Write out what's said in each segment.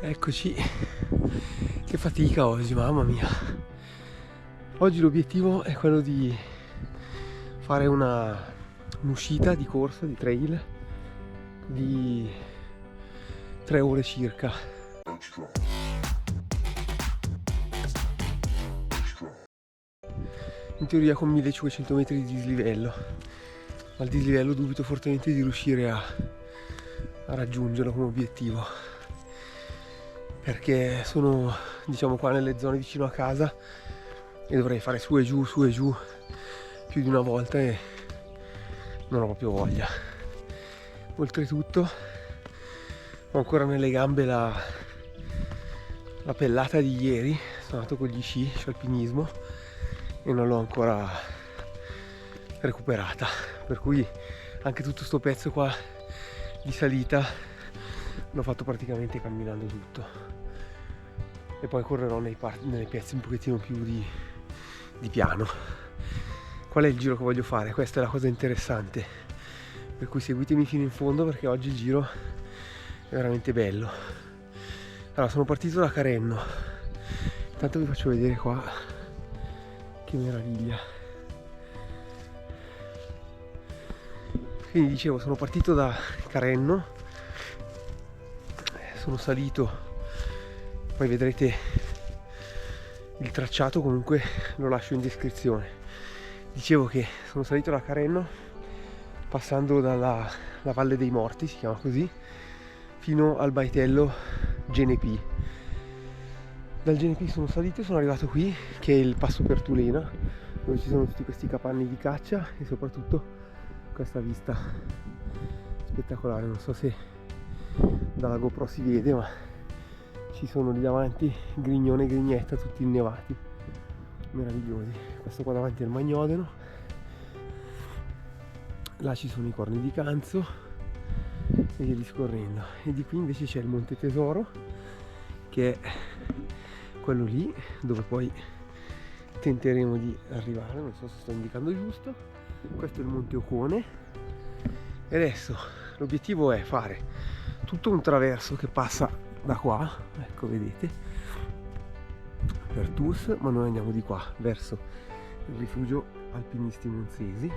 Eccoci, che fatica oggi, mamma mia. Oggi l'obiettivo è quello di fare un'uscita di corsa, di trail, di 3 ore circa. In teoria con 1500 metri di dislivello, ma il dislivello dubito fortemente di riuscire a raggiungerlo come obiettivo, perché sono, diciamo, qua nelle zone vicino a casa e dovrei fare su e giù più di una volta e non ho proprio voglia. Oltretutto ho ancora nelle gambe la pellata di ieri, sono andato con gli sci alpinismo e non l'ho ancora recuperata, per cui anche tutto sto pezzo qua di salita l'ho fatto praticamente camminando tutto, e poi correrò nelle pezzi un pochettino più di piano. Qual è il giro che voglio fare? Questa è la cosa interessante, per cui seguitemi fino in fondo perché oggi il giro è veramente bello. Allora, sono partito da Carenno, intanto vi faccio vedere qua che meraviglia. Quindi dicevo, sono partito da Carenno, sono salito, poi vedrete il tracciato, comunque lo lascio in descrizione. Dicevo che sono salito da Carenno passando dalla Valle dei Morti, si chiama così, fino al baitello Genepi. Dal Genepi sono salito e sono arrivato qui, che è il passo Pertulena, dove ci sono tutti questi capanni di caccia e soprattutto questa vista spettacolare. Non so se dalla GoPro si vede, ma ci sono lì davanti Grignone e Grignetta tutti innevati, meravigliosi. Questo qua davanti è il Magnodeno, là ci sono i Corni di Canzo e via discorrendo, e di qui invece c'è il Monte Tesoro, che è quello lì dove poi tenteremo di arrivare. Non so se sto indicando giusto. Questo è il Monte Ocone e adesso l'obiettivo è fare tutto un traverso che passa da qua, ecco, vedete, per Tus, ma noi andiamo di qua verso il rifugio alpinisti monzesi.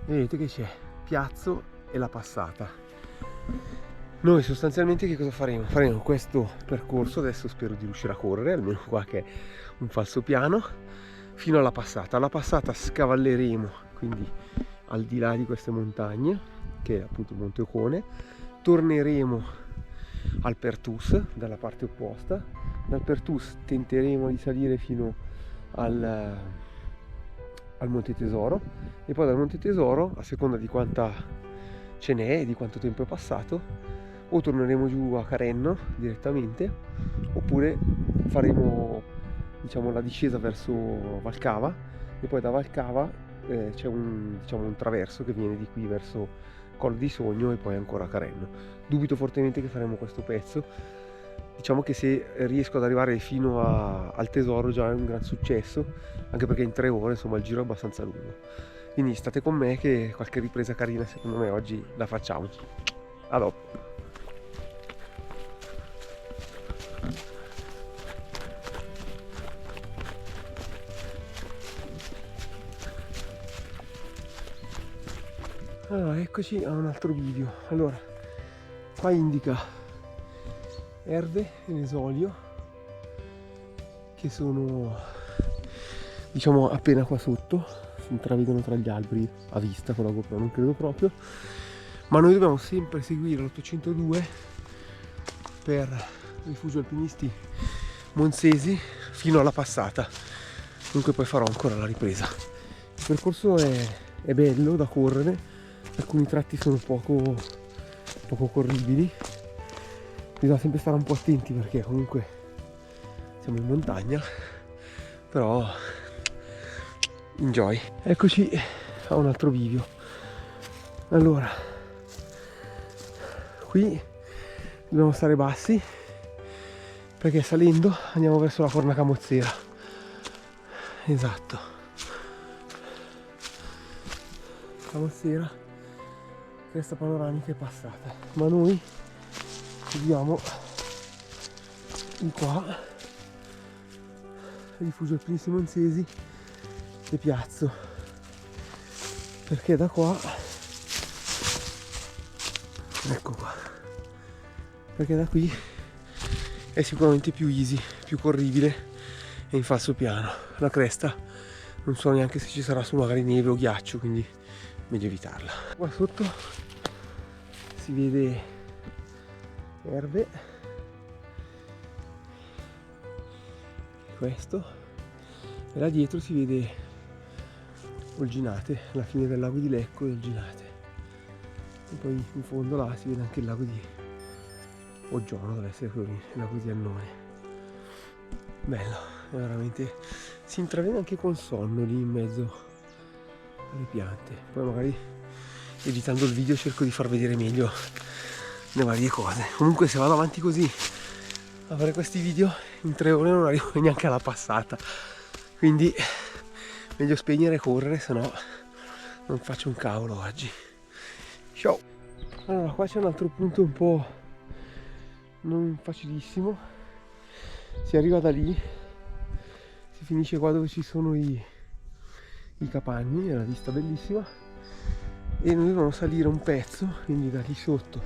Vedete che c'è Piazzo e la Passata. Noi sostanzialmente che cosa faremo? Faremo questo percorso, adesso spero di riuscire a correre, almeno qua che è un falsopiano, fino alla Passata. Alla Passata scavalleremo, quindi al di là di queste montagne, che è appunto il Monte Ocone, torneremo al Pertus dalla parte opposta. Dal Pertus tenteremo di salire fino al Monte Tesoro, e poi dal Monte Tesoro, a seconda di quanta ce n'è e di quanto tempo è passato, o torneremo giù a Carenno direttamente, oppure faremo, diciamo, la discesa verso Valcava, e poi da Valcava c'è un traverso che viene di qui verso Colle di Sogno e poi ancora a Carenno. Dubito fortemente che faremo questo pezzo. Diciamo che se riesco ad arrivare fino al tesoro già è un gran successo, anche perché in 3 ore, insomma, il giro è abbastanza lungo. Quindi state con me che qualche ripresa carina secondo me oggi la facciamo. A dopo. Allora, eccoci a un altro video. Allora, qua indica Erde e Nesolio, che sono, diciamo, appena qua sotto, si intravedono tra gli alberi a vista con la GoPro, non credo proprio, ma noi dobbiamo sempre seguire l'802 per rifugio alpinisti monzesi fino alla Passata. Comunque poi farò ancora la ripresa. Il percorso è bello da correre, alcuni tratti sono poco corribili, bisogna sempre stare un po' attenti perché comunque siamo in montagna, però enjoy. Eccoci a un altro bivio. Allora, qui dobbiamo stare bassi perché salendo andiamo verso la Corna Camozzera. Esatto, Camozzera, questa panoramica è passata, ma noi dobbiamo di qua rifugio alpini monzesi e piazzo, perché da qua, ecco qua, perché da qui è sicuramente più easy, più corribile e in falso piano. La cresta non so neanche se ci sarà su magari neve o ghiaccio, quindi meglio evitarla. Qua sotto si vede erbe, questo, e là dietro si vede Olginate, la fine del lago di Lecco e Olginate, e poi in fondo là si vede anche il lago di Oggiono, deve essere quello lì, il lago di Annone. Bello, è veramente, si intravede anche col sonno lì in mezzo alle piante. Poi magari editando il video cerco di far vedere meglio le varie cose. Comunque se vado avanti così a fare questi video in 3 ore non arrivo neanche alla passata, quindi meglio spegnere e correre, se no non faccio un cavolo oggi. Ciao! Allora, qua c'è un altro punto un po' non facilissimo. Si arriva da lì, si finisce qua dove ci sono i capanni, è una vista bellissima, e noi dobbiamo salire un pezzo, quindi da lì sotto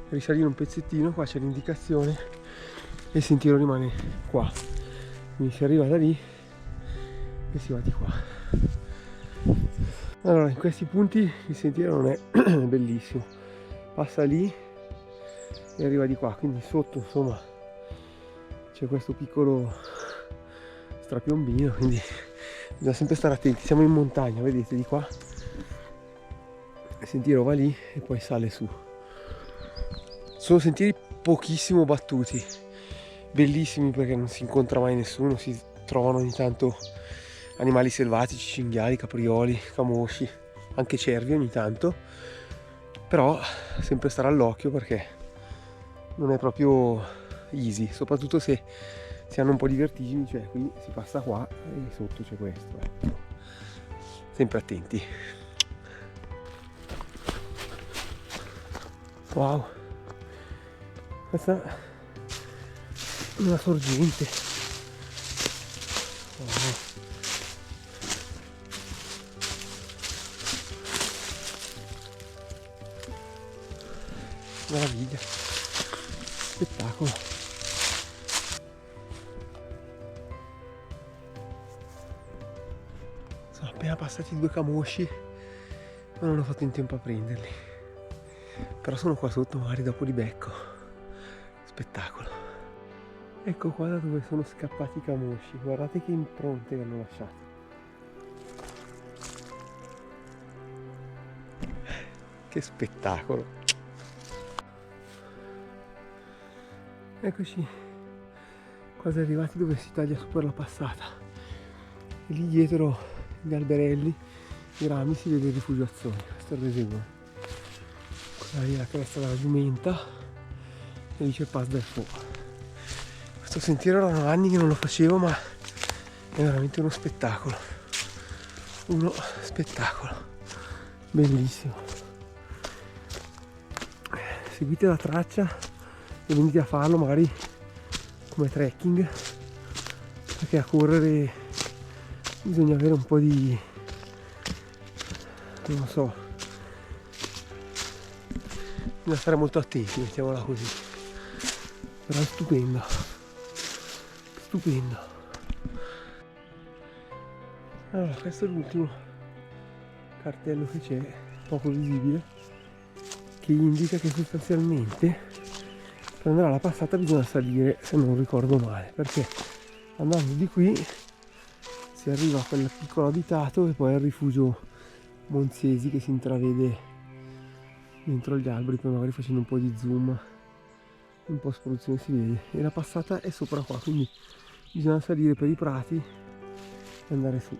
risalire un pezzettino. Qua c'è l'indicazione e il sentiero rimane qua, quindi si arriva da lì e si va di qua. Allora, in questi punti il sentiero non è bellissimo, passa lì e arriva di qua, quindi sotto insomma c'è questo piccolo strapiombino, quindi bisogna sempre stare attenti. Siamo in montagna, vedete di qua il sentiero va lì e poi sale su. Sono sentieri pochissimo battuti, bellissimi perché non si incontra mai nessuno, si trovano ogni tanto animali selvatici, cinghiali, caprioli, camosci, anche cervi ogni tanto, però sempre stare all'occhio perché non è proprio easy, soprattutto se si hanno un po' di vertigini, cioè qui si passa qua e sotto c'è questo, ecco. Sempre attenti. Wow, questa è una sorgente. Wow. Meraviglia, spettacolo. Sono appena passati 2 camosci, ma non ho fatto in tempo a prenderli, però sono qua sotto, magari dopo li becco. Spettacolo. Ecco qua da dove sono scappati i camosci, guardate che impronte che hanno lasciato. Che spettacolo. Eccoci quasi arrivati dove si taglia su per la passata, e lì dietro gli alberelli, i rami, si vede il rifugio Azzoni. Questo è il Resegno, quella lì è la cresta della Giumenta e lì c'è il Pas del Fo. Questo sentiero erano anni che non lo facevo, ma è veramente uno spettacolo, bellissimo. Seguite la traccia e venite a farlo magari come trekking, perché a correre bisogna avere un po' di, non lo so, bisogna stare molto attenti, mettiamola così, però è stupendo, stupendo. Allora, questo è l'ultimo cartello che c'è, poco visibile, che indica che sostanzialmente per andare alla passata bisogna salire, se non ricordo male, perché andando di qui si arriva a quel piccolo abitato e poi al rifugio Monzesi che si intravede dentro gli alberi. Poi magari facendo un po' di zoom in post produzione si vede, e la passata è sopra qua, quindi bisogna salire per i prati e andare su.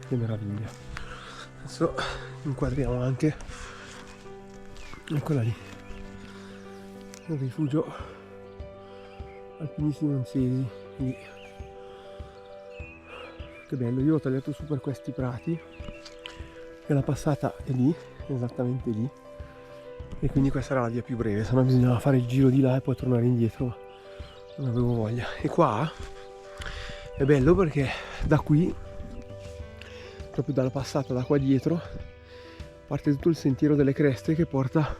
Che meraviglia. Adesso inquadriamo anche, eccola lì, il rifugio Alpini Monzesi lì. Che bello, io ho tagliato su per questi prati perché la passata è lì, esattamente lì, e quindi questa era la via più breve, se no bisognava fare il giro di là e poi tornare indietro, ma non avevo voglia. E qua è bello perché da qui, proprio dalla passata da qua dietro, parte tutto il sentiero delle creste che porta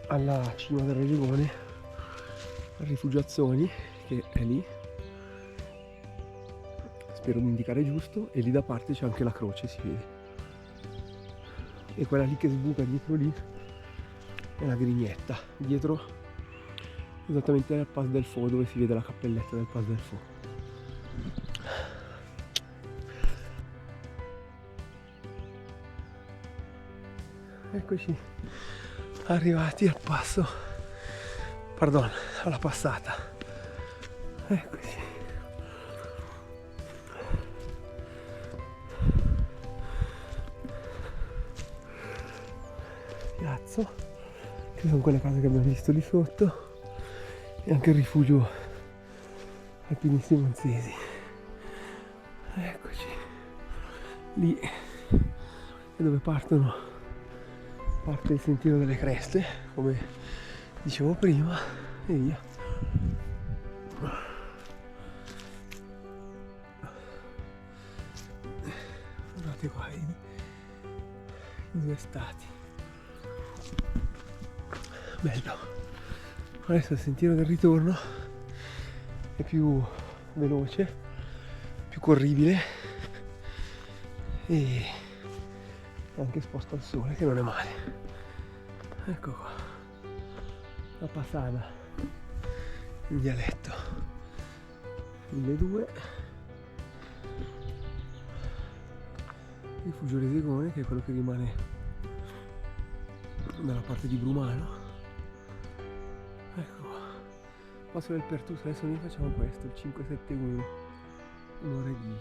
alla cima del Regegone, a Rifugiazioni, che è lì, spero di indicare giusto, e lì da parte c'è anche la croce, si vede, e quella lì che sbuca dietro lì è la Grignetta, dietro esattamente al Pas del Fo, dove si vede la cappelletta del Pas del Fo. Eccoci arrivati al passo, pardon, alla passata. Eccoci. Piazzo, che sono quelle case che abbiamo visto lì sotto, e anche il rifugio Alpinisti Monzesi. Eccoci. Lì è dove parte il sentiero delle creste, come dicevo prima, e via. Guardate qua, i due stati. Bello. Adesso il sentiero del ritorno è più veloce, più corribile e anche esposto al sole, che non è male. Ecco qua la passata in dialetto 1200, rifugio Resegone, che è quello che rimane dalla parte di Brumano. Ecco qua, passo del Pertusa. Adesso noi facciamo questo, il 571, un'ora e 10.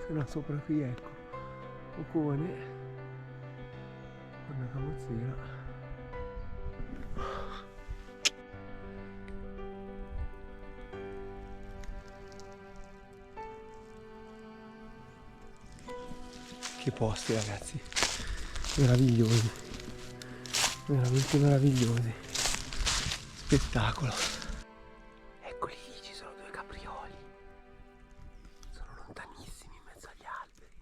Se no sopra qui, ecco, Ocone, una Camozzera. Che posti, ragazzi, meravigliosi, veramente meravigliosi, spettacolo. Eccoli lì, ci sono due caprioli, sono lontanissimi in mezzo agli alberi.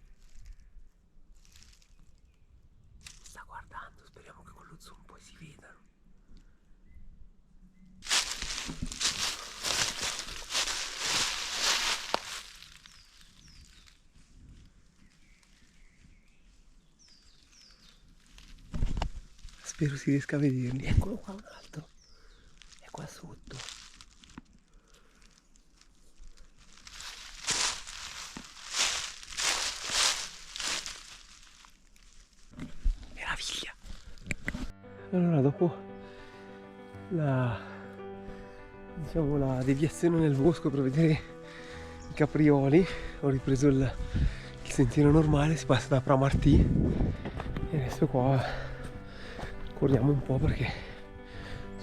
Sta guardando, speriamo che con lo zoom poi si vedano. Spero si riesca a vederli. Eccolo qua un altro, è qua sotto. Meraviglia. Allora, dopo la deviazione nel bosco per vedere i caprioli, ho ripreso il sentiero normale, si passa da Pramartì, e adesso qua corriamo un po' perché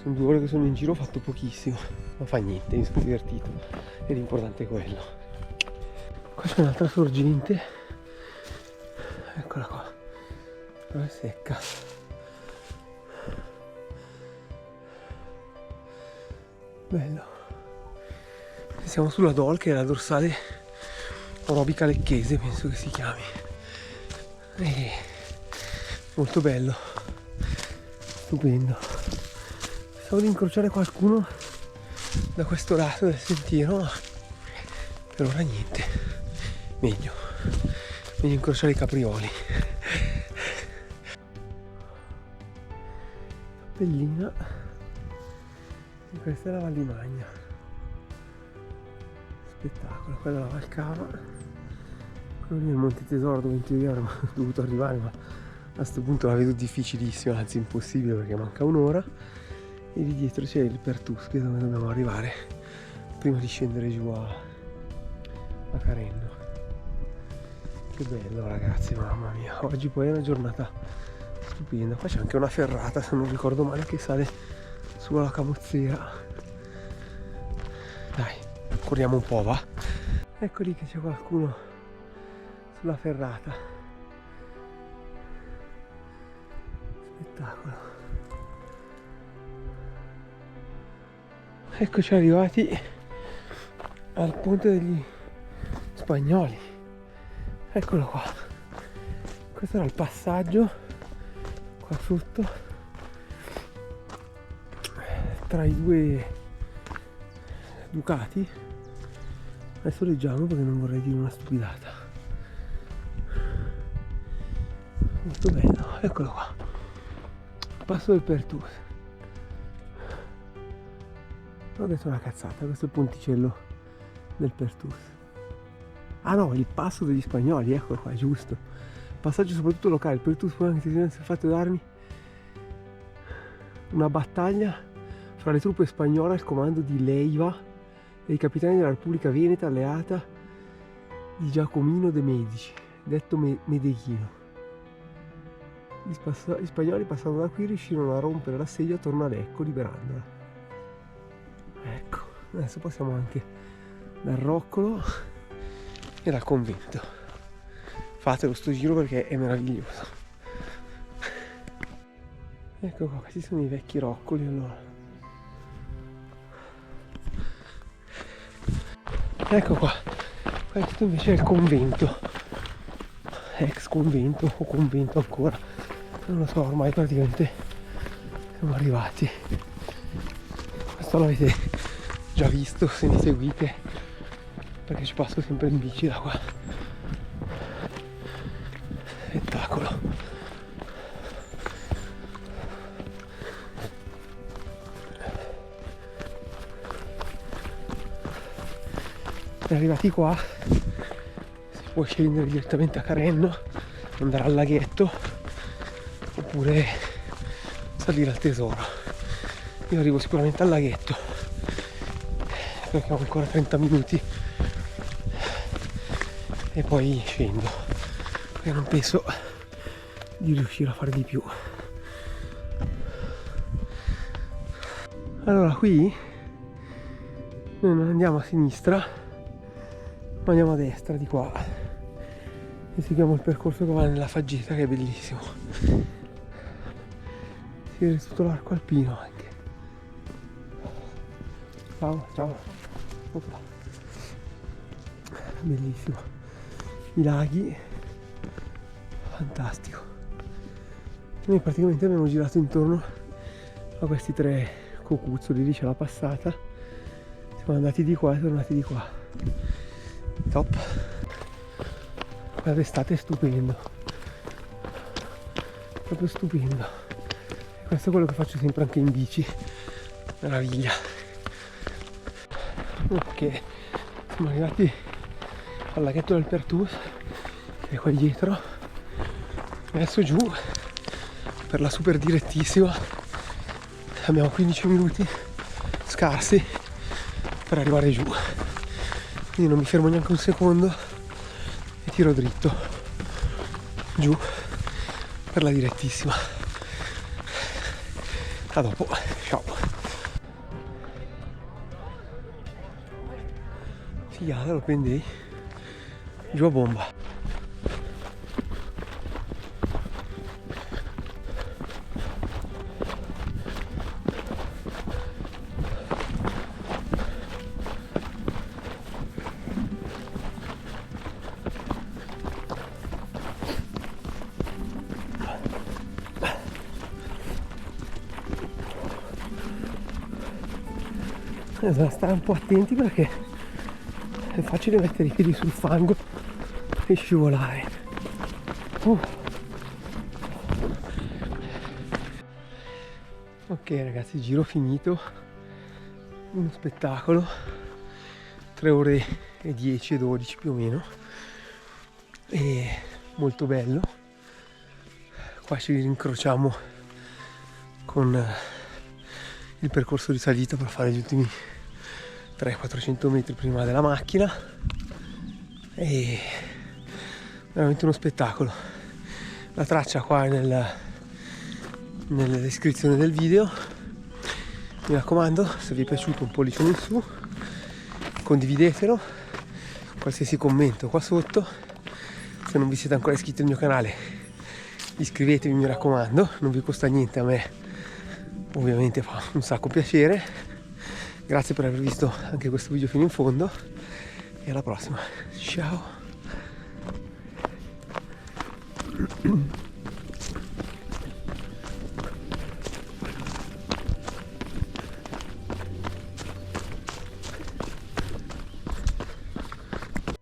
sono 2 ore che sono in giro, ho fatto pochissimo, ma fa niente, mi sono divertito e l'importante è quello. Qua c'è un'altra sorgente, eccola qua, però è secca. Bello. Siamo sulla DOL, che è la dorsale orobica lecchese, penso che si chiami, e molto bello, stupendo. Pensavo di incrociare qualcuno da questo lato del sentiero, ma per ora niente. Meglio incrociare i caprioli. Cappellina, e questa è la Val di Magna. Spettacolo. Quella è la Val Cava, quello lì è il Monte Tesoro, dove in teoria avremmo dovuto arrivare, ma a questo punto la vedo difficilissima, anzi impossibile, perché manca un'ora. E lì dietro c'è il Pertusche, dove dobbiamo arrivare prima di scendere giù a Carenno. Che bello, ragazzi, mamma mia. Oggi poi è una giornata stupenda. Qua c'è anche una ferrata, se non ricordo male, che sale su alla Camozzera. Dai, corriamo un po', va? Ecco lì che c'è qualcuno sulla ferrata. Spettacolo. Eccoci arrivati al ponte degli Spagnoli. Eccolo qua. Questo era il passaggio qua sotto tra i due ducati. Adesso leggiamo perché non vorrei dire una stupidata. Molto bello, eccolo qua. Passo del Pertús. Ho detto una cazzata, questo è il ponticello del Pertús. Ah no, il passo degli Spagnoli, eccolo qua, giusto. Passaggio soprattutto locale, il Pertús può anche essere fatto darmi una battaglia fra le truppe spagnole al comando di Leiva e i capitani della Repubblica Veneta alleata di Giacomino de' Medici, detto Medeghino. Gli spagnoli passando da qui riuscirono a rompere l'assedio attorno a Lecco, liberandola. Ecco, adesso passiamo anche dal roccolo e dal convento. Fatelo sto giro perché è meraviglioso. Ecco qua, questi sono i vecchi roccoli allora. Ecco qua, questo invece è il convento, ex convento o convento ancora, non lo so, ormai praticamente siamo arrivati. Questo l'avete già visto se mi seguite, perché ci passo sempre in bici da qua. Spettacolo. Arrivati qua si può scendere direttamente a Carenno, andare al laghetto oppure salire al tesoro. Io arrivo sicuramente al laghetto perché ho ancora 30 minuti e poi scendo perché non penso di riuscire a fare di più. Allora qui noi non andiamo a sinistra ma andiamo a destra di qua e seguiamo il percorso che va nella faggeta, che è bellissimo. Si vede tutto l'arco alpino anche. Ciao, ciao. Opla. Bellissimo. I laghi, fantastico. Noi praticamente abbiamo girato intorno a questi 3 cocuzzoli, lì c'è la passata, siamo andati di qua e tornati di qua. Top. L'estate è stupendo, proprio stupendo. E questo è quello che faccio sempre anche in bici, meraviglia. Ok, siamo arrivati al laghetto del Pertús, che è qua dietro. Adesso giù per la super direttissima, abbiamo 15 minuti scarsi per arrivare giù, quindi non mi fermo neanche un secondo e tiro dritto giù per la direttissima. A dopo, ciao. Figata, lo prendei giù a bomba. Bisogna stare un po' attenti perché è facile mettere i piedi sul fango e scivolare. Ok ragazzi, giro finito, uno spettacolo, 3 ore e 10 e 12 più o meno, e molto bello. Qua ci rincrociamo con il percorso di salita per fare gli ultimi 300-400 metri prima della macchina, e veramente uno spettacolo. La traccia qua è nella descrizione del video. Mi raccomando, se vi è piaciuto un pollice in su, condividetelo, qualsiasi commento qua sotto, Se non vi siete ancora iscritti al mio canale, iscrivetevi, mi raccomando, non vi costa niente, a me ovviamente fa un sacco piacere. Grazie per aver visto anche questo video fino in fondo e alla prossima, ciao.